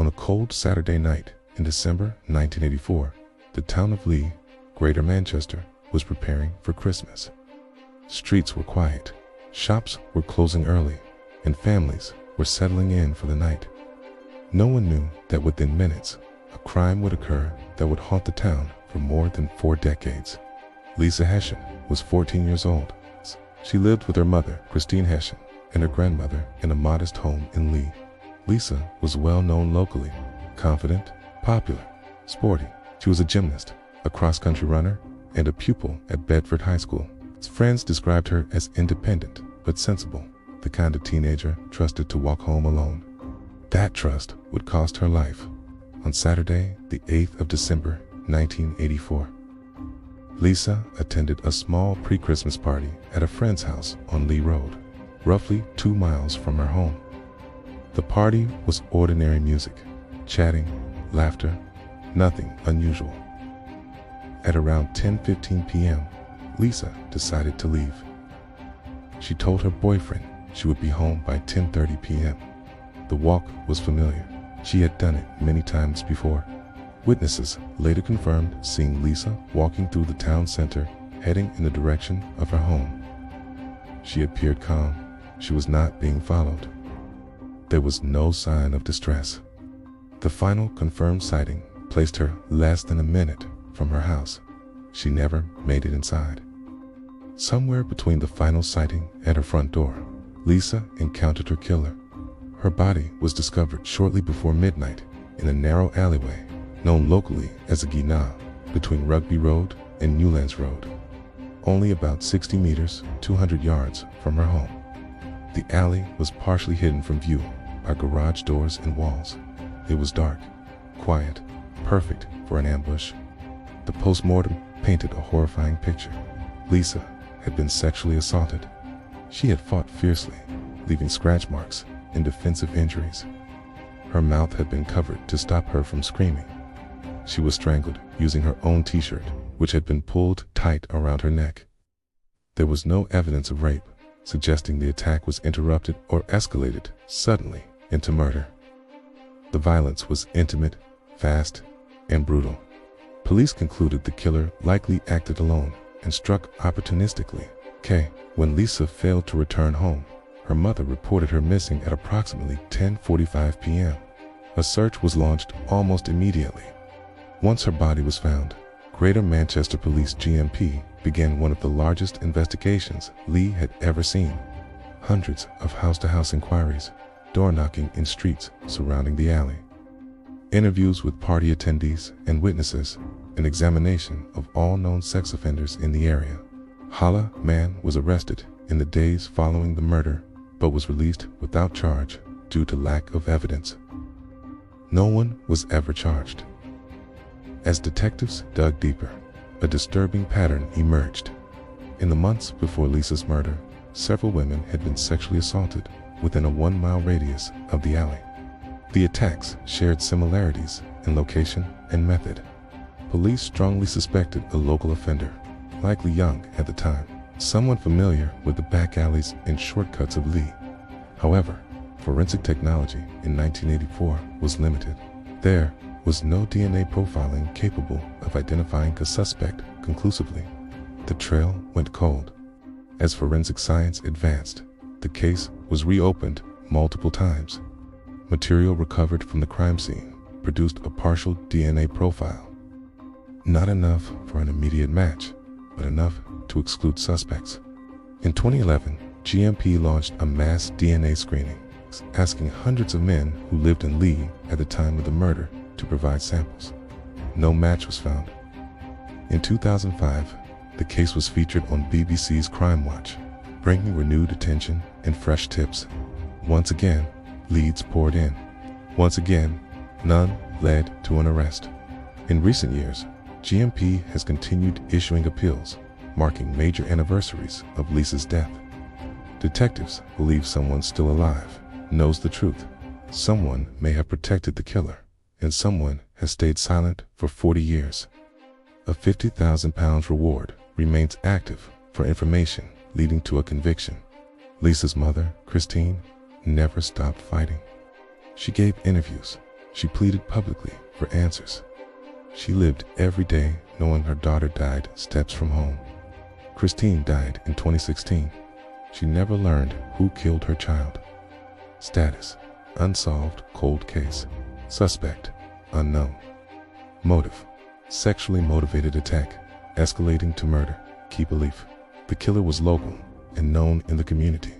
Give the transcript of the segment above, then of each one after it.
On a cold Saturday night in December 1984, the town of Lee, Greater Manchester, was preparing for Christmas. Streets were quiet, shops were closing early, and families were settling in for the night. No one knew that within minutes, a crime would occur that would haunt the town for more than 4 decades. Lisa Hession was 14 years old. She lived with her mother, Christine Hession, and her grandmother in a modest home in Lee. Lisa was well known locally, confident, popular, sporty. She was a gymnast, a cross-country runner, and a pupil at Bedford High School. Friends described her as independent but sensible, the kind of teenager trusted to walk home alone. That trust would cost her life on Saturday, the 8th of December, 1984. Lisa attended a small pre-Christmas party at a friend's house on Lee Road, roughly 2 miles from her home. The party was ordinary music, chatting, laughter, nothing unusual. At around 10:15 p.m., Lisa decided to leave. She told her boyfriend she would be home by 10:30 p.m. The walk was familiar. She had done it many times before. Witnesses later confirmed seeing Lisa walking through the town center, heading in the direction of her home. She appeared calm. She was not being followed. There was no sign of distress. The final confirmed sighting placed her less than a minute from her house. She never made it inside. Somewhere between the final sighting and her front door, Lisa encountered her killer. Her body was discovered shortly before midnight in a narrow alleyway known locally as a Guinea between Rugby Road and Newlands Road, only about 60 meters, 200 yards from her home. The alley was partially hidden from view by garage doors and walls. It was dark, quiet, perfect for an ambush. The post-mortem painted a horrifying picture. Lisa had been sexually assaulted. She had fought fiercely, leaving scratch marks and defensive injuries. Her mouth had been covered to stop her from screaming. She was strangled using her own t-shirt, which had been pulled tight around her neck. There was no evidence of rape, suggesting the attack was interrupted or escalated suddenly into murder. The violence was intimate, fast, and brutal. Police concluded the killer likely acted alone and struck opportunistically. When Lisa failed to return home, her mother reported her missing at approximately 10:45 p.m. A search was launched almost immediately. Once her body was found, Greater Manchester Police GMP began one of the largest investigations Lee had ever seen. Hundreds of house-to-house inquiries, door-knocking in streets surrounding the alley, interviews with party attendees and witnesses, an examination of all known sex offenders in the area. Hala Man was arrested in the days following the murder, but was released without charge due to lack of evidence. No one was ever charged. As detectives dug deeper, a disturbing pattern emerged. In the months before Lisa's murder, several women had been sexually assaulted within a 1-mile radius of the alley. The attacks shared similarities in location and method. Police strongly suspected a local offender, likely young at the time, someone familiar with the back alleys and shortcuts of Lee. However, forensic technology in 1984 was limited. There was no DNA profiling capable of identifying a suspect conclusively. The trail went cold. As forensic science advanced, the case was reopened multiple times. Material recovered from the crime scene produced a partial DNA profile. Not enough for an immediate match, but enough to exclude suspects. In 2011, GMP launched a mass DNA screening, asking hundreds of men who lived in Lee at the time of the murder to provide samples. No match was found. In 2005, the case was featured on BBC's Crime Watch, bringing renewed attention and fresh tips. Once again, leads poured in. Once again, none led to an arrest. In recent years, GMP has continued issuing appeals, marking major anniversaries of Lisa's death. Detectives believe someone still alive knows the truth. Someone may have protected the killer, and someone has stayed silent for 40 years. A £50,000 reward remains active for information leading to a conviction. Lisa's mother, Christine, never stopped fighting. She gave interviews, She pleaded publicly for answers. She lived every day knowing her daughter died steps from home. Christine died in 2016. She never learned who killed her child. Status: unsolved cold case. Suspect: unknown. Motive: sexually motivated attack, escalating to murder. Key belief: the killer was local and known in the community.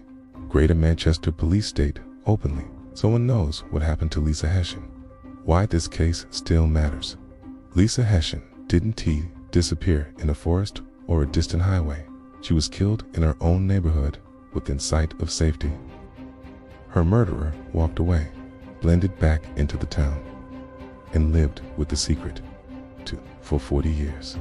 Greater Manchester Police state openly, someone knows what happened to Lisa Hession. Why this case still matters. Lisa Hession didn't disappear in a forest or a distant highway. She was killed in her own neighborhood within sight of safety. Her murderer walked away, blended back into the town, and lived with the secret for 40 years.